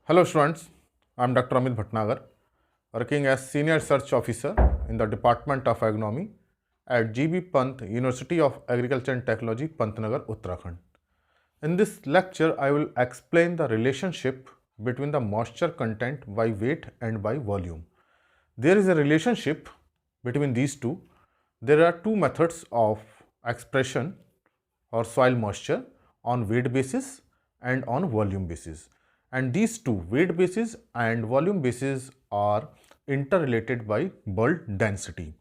Hello students, I am Dr. Amit Bhatnagar, working as Senior Research Officer in the Department of Agronomy at GB Pant University of Agriculture and Technology, Pantnagar, Uttarakhand. In this lecture, I will explain the relationship between the moisture content by weight and by volume. There is a relationship between these two. There are two methods of expression or soil moisture on weight basis and on volume basis, and these two, weight basis and volume basis, are interrelated by bulk density.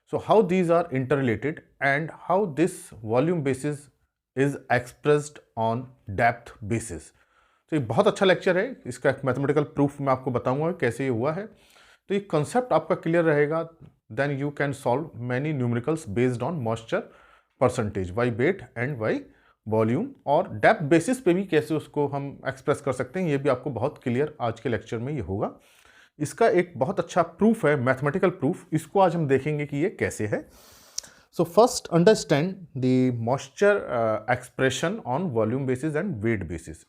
So how these are interrelated and how this volume basis is expressed on depth basis. तो ये बहुत अच्छा lecture है. इसका एक mathematical proof मैं आपको बताऊंगा कैसे ये हुआ है. तो ये कंसेप्ट आपका क्लियर रहेगा, then you can solve many numericals based on moisture percentage by weight and by volume, और डेप्थ बेसिस पे भी कैसे उसको हम एक्सप्रेस कर सकते हैं, ये भी आपको बहुत क्लियर आज के लेक्चर में ये होगा. इसका एक बहुत अच्छा प्रूफ है, मैथमेटिकल प्रूफ. इसको आज हम देखेंगे कि ये कैसे है. So first understand the moisture expression on volume basis and weight basis.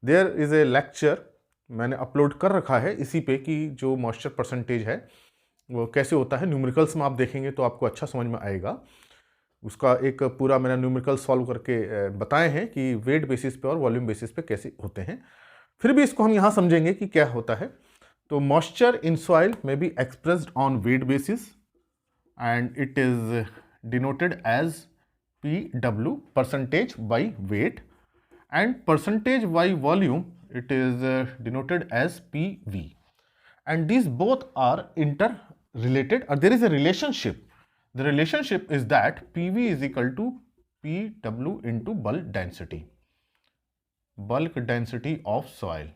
There is a lecture मैंने अपलोड कर रखा है इसी पे कि जो मॉइस्चर परसेंटेज है वो कैसे होता है. न्यूमेरिकल्स में आप देखेंगे तो आपको अच्छा समझ में आएगा. उसका एक पूरा मैंने न्यूमेरिकल सॉल्व करके बताए हैं कि वेट बेसिस पे और वॉल्यूम बेसिस पे कैसे होते हैं. फिर भी इसको हम यहाँ समझेंगे कि क्या होता है. तो मॉइस्चर इन सॉइल में be expressed on weight basis and it is denoted as PW, percentage by weight, and percentage by volume it is denoted as PV, and these both are interrelated, or there is a relationship. The relationship is that PV is equal to PW into bulk density of soil.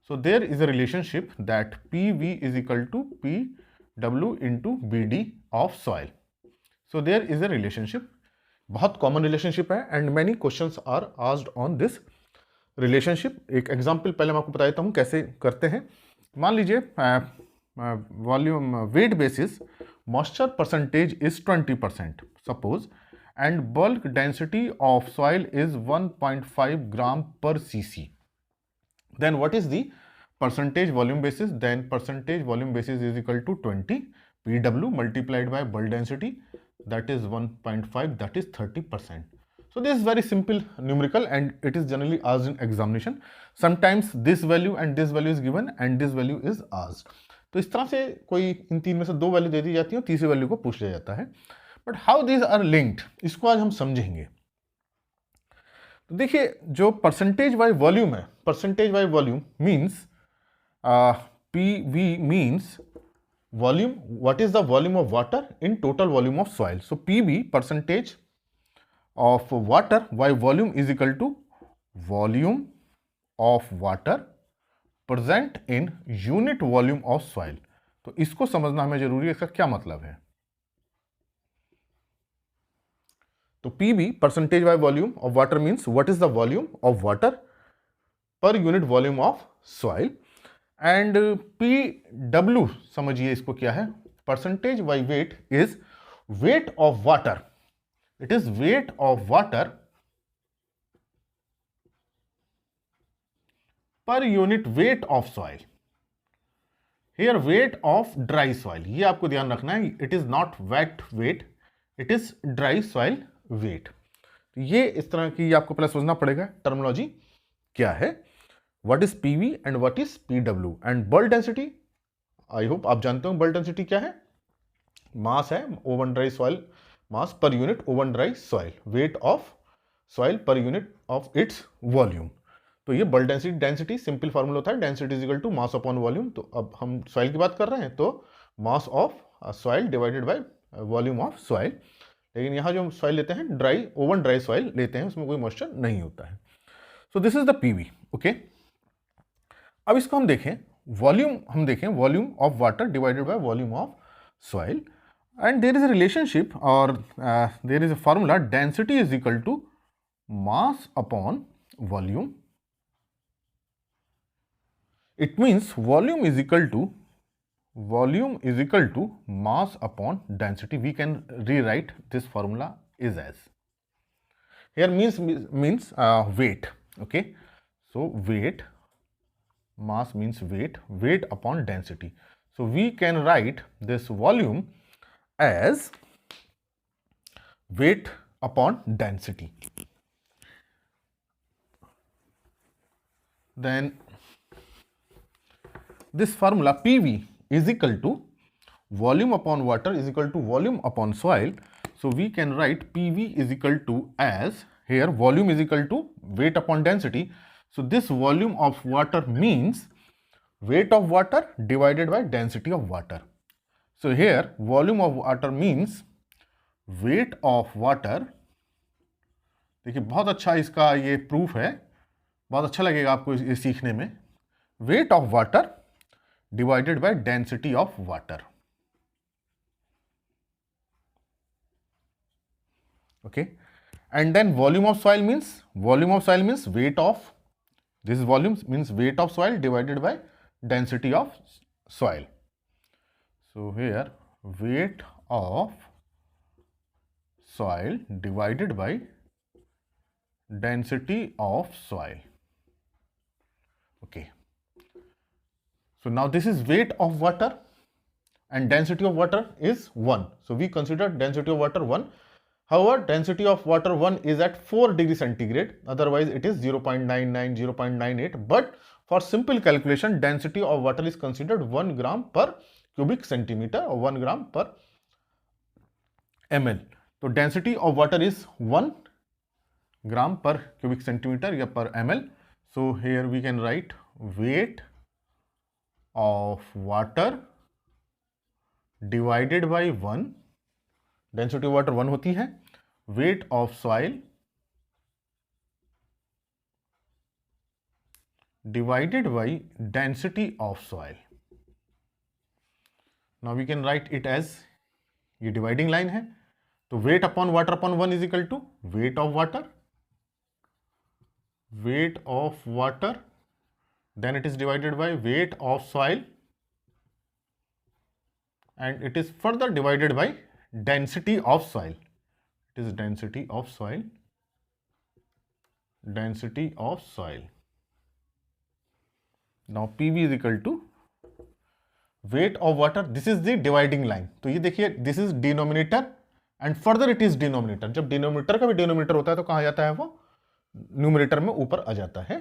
So there is a relationship that PV is equal to PW into BD of soil. So there is a relationship. बहुत common relationship है and many questions are asked on this relationship. एक example पहले मैं आपको बता देता हूँ कैसे करते हैं. मान लीजिए volume weight basis moisture percentage is 20% suppose, and bulk density of soil is 1.5 gram per cc. Then what is the percentage volume basis? Then percentage volume basis is equal to 20 PW multiplied by bulk density, that is 1.5, that is 30%. So this is very simple numerical and it is generally asked in examination. Sometimes this value and this value is given and this value is asked. तो इस तरह से कोई इन तीन में से दो value दे दी जाती है और तीसरी वैल्यू को पूछ लिया जाता है. But how these are linked, इसको आज हम समझेंगे. तो देखिए जो परसेंटेज बाय वॉल्यूम है, percentage by volume means PV means volume. What is the volume of water in total volume of soil? So PV, percentage of water by volume, is equal to volume of water present in unit volume of soil. तो इसको समझना हमें जरूरी है. इसका क्या मतलब है? तो PV, percentage by volume of water, means what is the volume of water per unit volume of soil. And PW समझिए इसको क्या है. Percentage by weight is weight of water. It is weight of water per unit weight of soil. Here weight of dry soil, ये आपको ध्यान रखना है. It is not wet weight, it is dry soil weight. ये इस तरह की आपको पहले सोचना पड़ेगा टर्मिनोलॉजी क्या है. What is PV and what is PW? and bulk density, I hope आप जानते हो bulk density क्या है. मास है oven dry soil mass per unit oven dry soil, weight of soil per unit of its volume. तो ये bulk density simple formula होता है. Density is equal to mass upon volume. तो अब हम सॉइल की बात कर रहे हैं तो mass of soil divided by volume of soil. लेकिन यहाँ जो सॉइल लेते हैं ड्राई ओवन ड्राई सॉइल लेते हैं, उसमें कोई मॉइस्चर नहीं होता है. So this is the PV. Okay, अब इसको हम देखें वॉल्यूम. हम देखें volume of water divided by volume of soil, and there is a relationship और there is a formula. Density is equal to mass upon volume. It means volume is equal to mass upon density. We can rewrite this formula is as here means weight. Okay, so weight mass means weight upon density. So we can write this volume as weight upon density. Then this formula PV is equal to volume upon water is equal to volume upon soil. So we can write PV is equal to as, here volume is equal to weight upon density. So this volume of water means weight of water divided by density of water. So here volume of water means weight of water. देखिए बहुत अच्छा इसका ये proof है, बहुत अच्छा लगेगा आपको ये सीखने में. Wait of water divided by density of water. Okay, and then volume of soil means weight of, this volume means weight of soil divided by density of soil. So here weight of soil divided by density of soil. Okay, so now this is weight of water and density of water is 1. So we consider density of water 1. However, density of water 1 is at 4 degree centigrade, otherwise it is 0.99, 0.98. But for simple calculation, density of water is considered 1 gram per cubic centimeter or 1 gram per ml. So density of water is 1 gram per cubic centimeter या per ml. So here we can write weight of water divided by 1. Density of water 1 होती है. Weight of soil divided by density of soil. Now we can write it as, ये dividing line है, तो weight upon water upon 1 is equal to weight of water, then it is divided by weight of soil and it is further divided by density of soil. It is density of soil. Now PV is equal to weight of water. This is the dividing line. तो ये देखिए, this is denominator and further it is denominator. जब denominator का भी denominator होता है तो कहाँ जाता है वो न्यूमरेटर में ऊपर आ जाता है.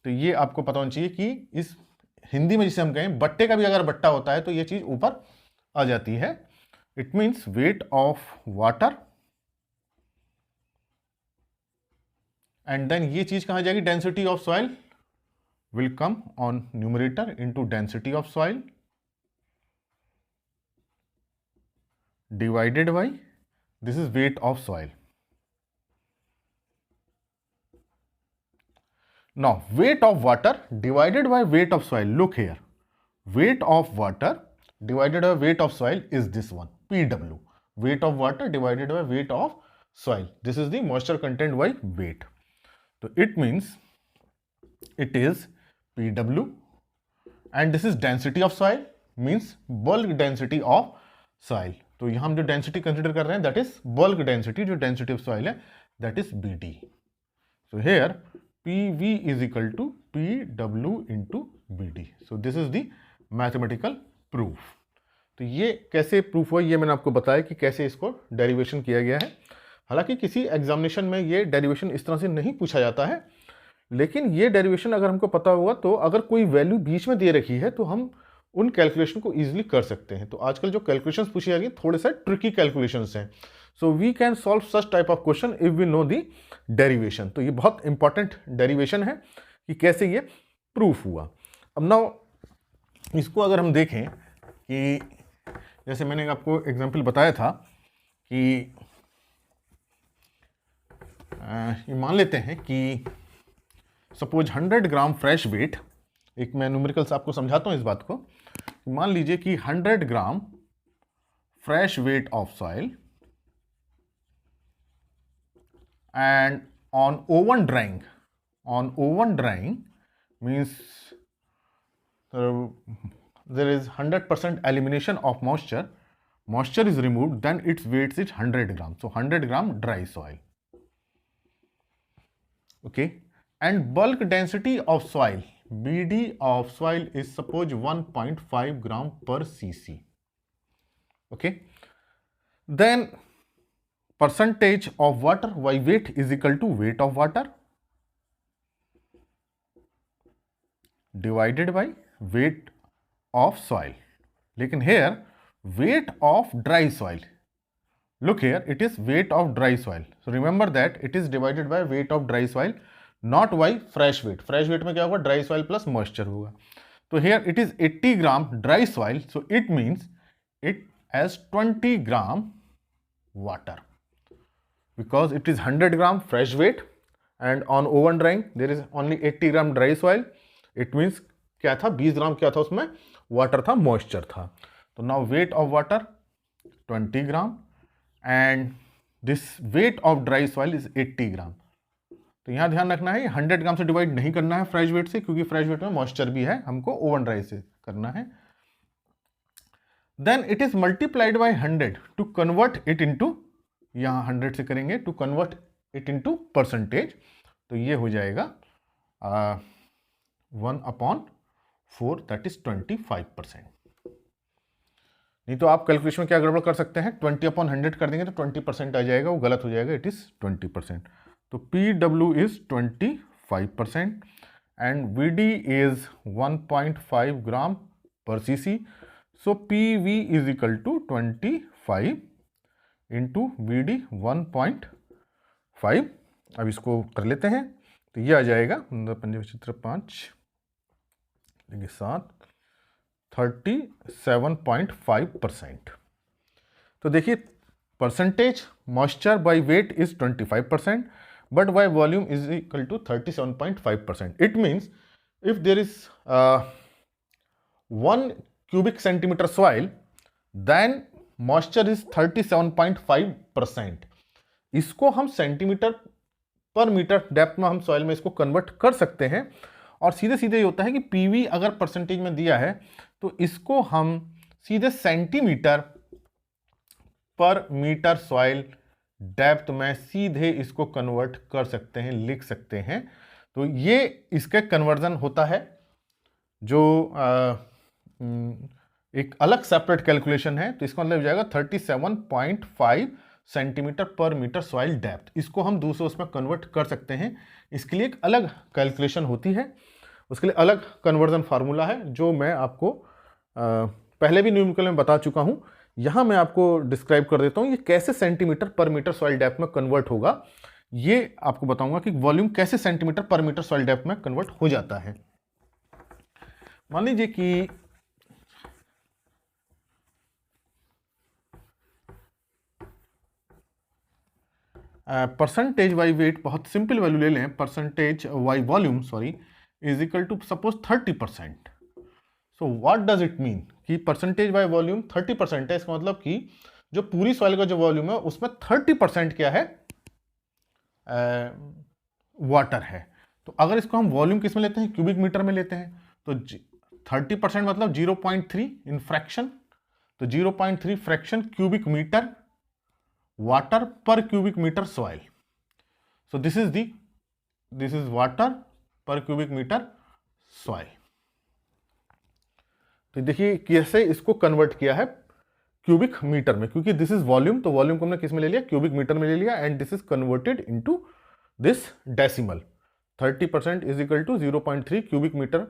तो ये आपको पता होना चाहिए कि इस हिंदी में जिसे हम कहें बट्टे का भी अगर बट्टा होता है तो ये चीज ऊपर आ जाती है. It means weight of water and then ये चीज कहाँ जाएगी, density of soil will come on numerator into density of soil divided by, this is weight of soil. Now weight of water divided by weight of soil. Look here, weight of water divided by weight of soil is this one, PW. Weight of water divided by weight of soil. This is the moisture content by weight. So it means it is PW and this is density of soil, means bulk density of soil. तो यहाँ हम जो density consider कर रहे हैं that is bulk density, जो density of soil है that is BD. So here PV is equal to PW into BD. So this is the mathematical proof. तो ये कैसे प्रूफ हुआ ये मैंने आपको बताया कि कैसे इसको डेरिवेशन किया गया है. हालांकि किसी एग्जामिनेशन में ये डेरिवेशन इस तरह से नहीं पूछा जाता है, लेकिन ये डेरिवेशन अगर हमको पता हुआ तो अगर कोई वैल्यू बीच में दे रखी है तो हम उन कैलकुलेशन को इजीली कर सकते हैं. तो आजकल जो कैलकुलेशंस पूछी जाएगी थोड़े से ट्रिकी कैलकुलेशंस हैं. So we can solve such type of question if we know the derivation. तो ये बहुत इंपॉर्टेंट डेरिवेशन है कि कैसे ये प्रूफ हुआ. अब नाउ इसको अगर हम देखें कि जैसे मैंने आपको एग्जांपल बताया था कि ये मान लेते हैं कि सपोज 100 ग्राम फ्रेश वेट, एक मैं न्यूमेरिकल्स आपको समझाता हूँ इस बात को. मान लीजिए कि 100 gram fresh weight of soil and on oven drying means there is 100% elimination of moisture is removed, then its weight is 100 grams. So 100 gram dry soil. Okay, and bulk density of soil BD of soil is suppose 1.5 gram per cc. Okay, then percentage of water by weight is equal to weight of water divided by weight of soil. लेकिन here weight of dry soil, look here, it is weight of dry soil. So remember that it is divided by weight of dry soil, not by fresh weight. Fresh weight में क्या होगा, dry soil plus moisture होगा. तो here it is 80 gram dry soil, so it means it has 20 gram water, because it is 100 gram fresh weight and on oven drying there is only 80 gram dry soil. It means क्या था, 20 ग्राम क्या था उसमें, water था, moisture था. तो now wait of water 20 gram and this wait of dry soil is 80 ग्राम. तो यहाँ ध्यान रखना है 100 ग्राम से डिवाइड नहीं करना है फ्रेश वेट से, क्योंकि फ्रेश वेट में मॉइस्चर भी है, हमको ओवन ड्राई से करना है. Then it is multiplied by 100 to convert it into, यहाँ 100 से करेंगे to convert it into percentage. तो ये हो जाएगा 1/4, दैट इज 25%. नहीं तो आप कैलकुलेशन में क्या गड़बड़ कर सकते हैं, 20/100 कर देंगे तो 20% आ जाएगा, वो गलत हो जाएगा. It is 20%. तो PW is 25% and VD is 1.5 gram per cc. So PV is equal to 25 into VD 1.5. अब इसको कर लेते हैं तो ये आ जाएगा 5 लेंगे 7, 37.5%. तो देखिए percentage moisture by weight is 25%, but by volume is equal to 37.5%. It means if there is 1 cubic centimeter soil, then moisture is 37.5%. इसको हम सेंटीमीटर पर मीटर डेप्थ में हम सॉइल में इसको कन्वर्ट कर सकते हैं. और सीधे सीधे ये होता है कि PV अगर परसेंटेज में दिया है तो इसको हम सीधे centimetre per metre soil depth में सीधे इसको कन्वर्ट कर सकते हैं, लिख सकते हैं. तो ये इसका कन्वर्जन होता है, जो एक अलग सेपरेट कैलकुलेशन है. तो इसका मतलब हो जाएगा 37.5 centimetre per metre soil depth. इसको हम दूसरे उसमें कन्वर्ट कर सकते हैं. इसके लिए एक अलग कैलकुलेशन होती है, उसके लिए अलग कन्वर्जन फार्मूला है, जो मैं आपको पहले भी न्यूमेरिकल में बता चुका हूं. यहां मैं आपको डिस्क्राइब कर देता हूं ये कैसे centimetre per metre soil depth में कन्वर्ट होगा. ये आपको बताऊंगा कि वॉल्यूम कैसे centimetre per metre soil depth में कन्वर्ट हो जाता है. मान लीजिए कि परसेंटेज बाई वेट, बहुत सिंपल वैल्यू ले लें, percentage by volume sorry is equal to suppose 30%. So what does it mean कि परसेंटेज बाई वॉल्यूम 30% है. इसका मतलब कि जो पूरी सॉइल का जो वॉल्यूम है उसमें 30% क्या है, वाटर है. तो अगर इसको हम वॉल्यूम किस में लेते हैं, क्यूबिक मीटर में लेते हैं, तो 30% मतलब 0.3 इन फ्रैक्शन. तो 0.3 fraction cubic metre water per cubic meter soil. So this is water per cubic meter soil. तो देखिए कैसे इसको कन्वर्ट किया है क्यूबिक मीटर में, क्योंकि दिस इज वॉल्यूम, तो वॉल्यूम को हमने किस में ले लिया, क्यूबिक मीटर में ले लिया, and this is converted into this decimal. 30% is equal to 0.3 cubic metre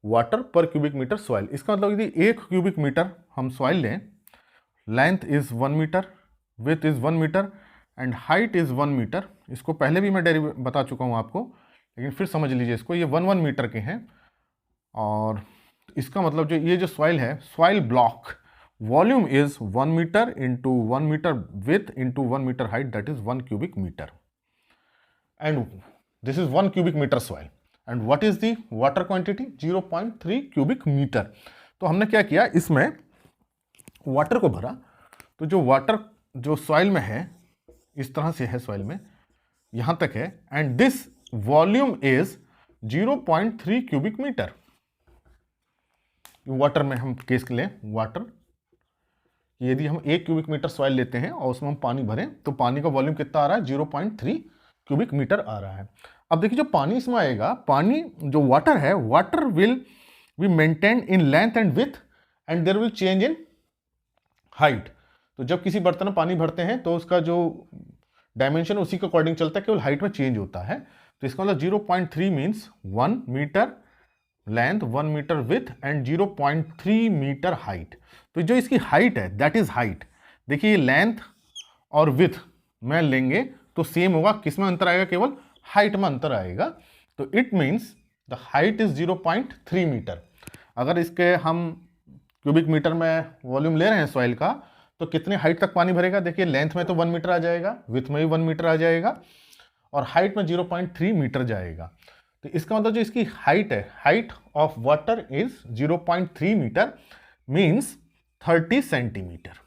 water per cubic metre soil. इसका मतलब यदि 1 क्यूबिक मीटर हम सॉइल लें, length is 1 metre, width is 1 metre and height is 1 metre. इसको पहले भी मैं बता चुका हूं आपको, लेकिन फिर समझ लीजिए इसको. ये 1 मीटर के हैं, और इसका मतलब जो ये जो सॉइल है, soil block volume is 1 metre into 1 metre width into 1 metre height, that is 1 cubic metre. And this is 1 cubic metre soil. And what is the water quantity, 0.3 cubic metre. तो हमने क्या किया, इसमें वाटर को भरा. तो जो वाटर जो सॉइल में है, इस तरह से है सॉइल में, यहां तक है, and this volume is 0.3 cubic metre. Water में हम केस लें, वाटर, यदि हम 1 क्यूबिक मीटर सॉइल लेते हैं और उसमें हम पानी भरें, तो पानी का वॉल्यूम कितना आ रहा है, 0.3 क्यूबिक मीटर आ रहा है. अब देखिए जो पानी इसमें आएगा, पानी जो वाटर है, water will be maintain in length and width and there will change in height. तो जब किसी बर्तन में पानी भरते हैं तो उसका जो डायमेंशन उसी के अकॉर्डिंग चलता है, केवल हाइट में चेंज होता है। तो इसका मतलब 0.3 means 1 metre length, 1 metre width and 0.3 metre height. तो जो इसकी हाइट है दैट इज हाइट। देखिए लेंथ और विथ में लेंगे तो सेम होगा, किसमें अंतर आएगा, केवल हाइट में अंतर आएगा। तो it means the height is 0.3 metre. अगर इसके हम क्यूबिक मीटर में वॉल्यूम ले रहे हैं सॉइल का, तो कितने हाइट तक पानी भरेगा, देखिए लेंथ में तो 1 मीटर आ जाएगा, विथ में भी 1 मीटर आ जाएगा और हाइट में 0.3 मीटर जाएगा। तो इसका मतलब जो इसकी हाइट है, height of water is 0.3 metre means 30 centimetre.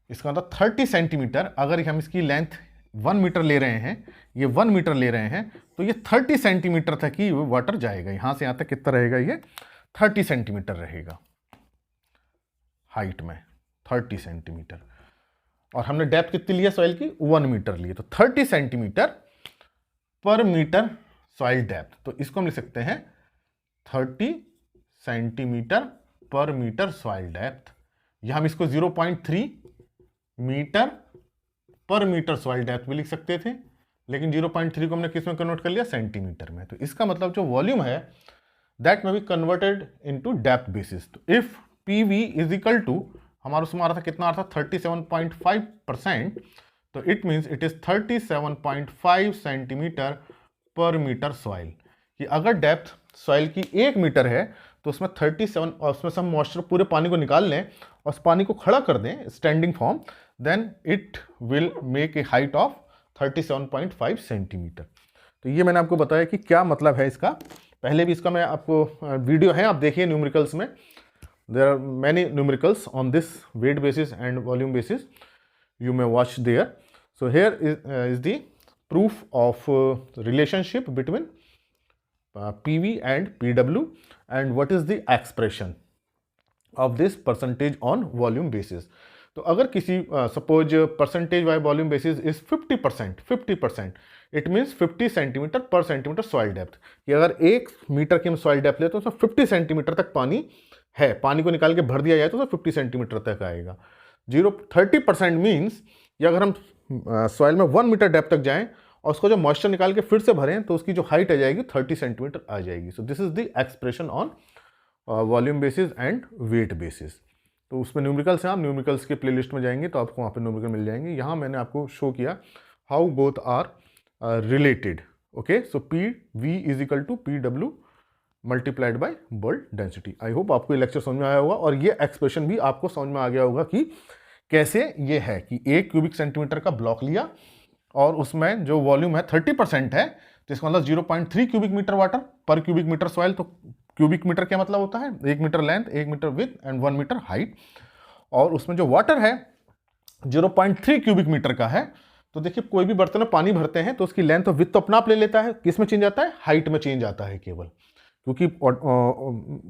इसका मतलब 30 सेंटीमीटर। अगर हम इसकी लेंथ 1 मीटर ले रहे हैं, ये 1 मीटर ले रहे हैं, तो ये 30 सेंटीमीटर तक ही वाटर जाएगा। यहां से यहां तक कितना रहेगा, ये 30 सेंटीमीटर रहेगा हाइट में, 30 सेंटीमीटर। और हमने डेप्थ कितनी लिया सॉइल की, 1 मीटर लिए, तो 30 centimetre per metre soil depth. तो इसको हम लिख सकते हैं 30 centimetre per metre soil depth, या हम इसको 0.3 मीटर पर मीटर सॉइल डेप्थ भी लिख सकते थे, लेकिन 0.3 को हमने किस में कन्वर्ट कर लिया, सेंटीमीटर में। तो इसका मतलब जो वॉल्यूम है दैट में be converted into depth basis. तो if PV is equal to, हमारा उसमें आ रहा था कितना आ रहा था, 37.5%, तो it means it is 37.5 centimetre per metre soil. कि अगर डेप्थ सॉइल की 1 मीटर है तो उसमें 37, और उसमें से हम मॉइस्चर पूरे पानी को निकाल लें और उस पानी को खड़ा कर दें standing form, then it will make a height of 37.5 centimetre. तो ये मैंने आपको बताया कि क्या मतलब है इसका। पहले भी इसका मैं आपको वीडियो है, आप देखिए न्यूमेरिकल्स में, there are many numericals on this weight basis and volume basis, you may watch there. So here is the proof of relationship between PV and PW, and what is the expression of this percentage on volume basis. तो अगर किसी suppose percentage by volume basis is 50%, it means 50 centimetre पर centimetre soil depth. कि अगर 1 metre की हम soil depth लेते हैं तो उसमें 50 सेंटीमीटर तक पानी है, पानी को निकाल के भर दिया जाए तो 50 सेंटीमीटर तक आएगा। 30% मीन्स कि अगर हम सॉइल में 1 मीटर डेप्थ तक जाएं और उसको जो मॉइस्चर निकाल के फिर से भरें तो उसकी जो हाइट आ जाएगी 30 सेंटीमीटर आ जाएगी। So this is the expression on volume basis and weight basis. तो उसमें न्यूमेरिकल्स हैं, आप न्यूमेरिकल्स के प्लेलिस्ट में जाएंगे तो आपको वहाँ पे न्यूमेरिकल मिल जाएंगे। यहाँ मैंने आपको शो किया how both are related. Okay, so PV is equal to PW multiplied by bulk density. I hope आपको ये लेक्चर समझ में आया होगा और ये एक्सप्रेशन भी आपको समझ में आ गया होगा कि कैसे ये है कि 1 क्यूबिक सेंटीमीटर का ब्लॉक लिया और उसमें जो वॉल्यूम है 30% है, तो इसका मतलब 0.3 cubic metre water per cubic metre soil. तो क्यूबिक मीटर क्या मतलब होता है, 1 metre length, 1 metre width and 1 metre height. और उसमें जो वाटर है 0.3 क्यूबिक मीटर का है। तो देखिए कोई भी बर्तन में पानी भरते हैं तो उसकी लेंथ और विथ तो अपना आप ले लेता है, किस में चेंज आता है, हाइट में चेंज आता है केवल, क्योंकि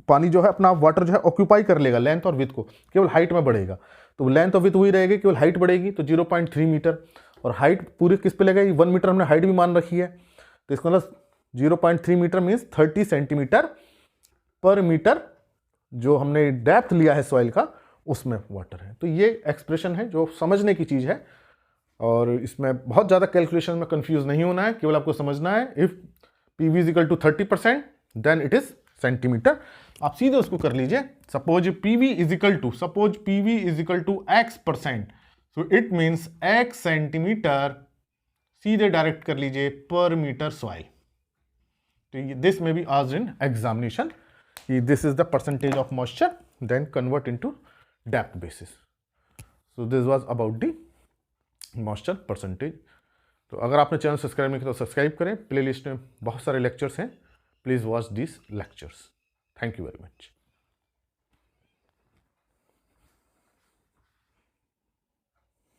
पानी जो है अपना वाटर जो है ऑक्यूपाई कर लेगा लेंथ और विथ को, केवल हाइट में बढ़ेगा। तो लेंथ और विथ वही रहेगी, केवल हाइट बढ़ेगी। तो 0.3 मीटर और हाइट पूरी किस पे लगेगी, 1 मीटर हमने हाइट भी मान रखी है। तो इसका मतलब 0.3 metre means 30 centimetre per metre जो हमने डेप्थ लिया है सॉइल का उसमें वाटर है। तो ये एक्सप्रेशन है जो समझने की चीज़ है और इसमें बहुत ज़्यादा कैलकुलेशन में कंफ्यूज नहीं होना है, केवल आपको समझना है if PV is equal to 30% then it is centimetre. आप सीधे उसको कर लीजिए, suppose PV is equal to X%, so it means X centimetre, सीधे डायरेक्ट कर लीजिए पर मीटर सॉइल। तो this may be asked in examination कि this is the percentage of moisture then convert into depth basis. So this was about the moisture percentage. तो अगर आपने channel subscribe नहीं किया तो सब्सक्राइब करें, प्लेलिस्ट में बहुत सारे लेक्चर्स हैं, please watch this lectures. Thank you very much.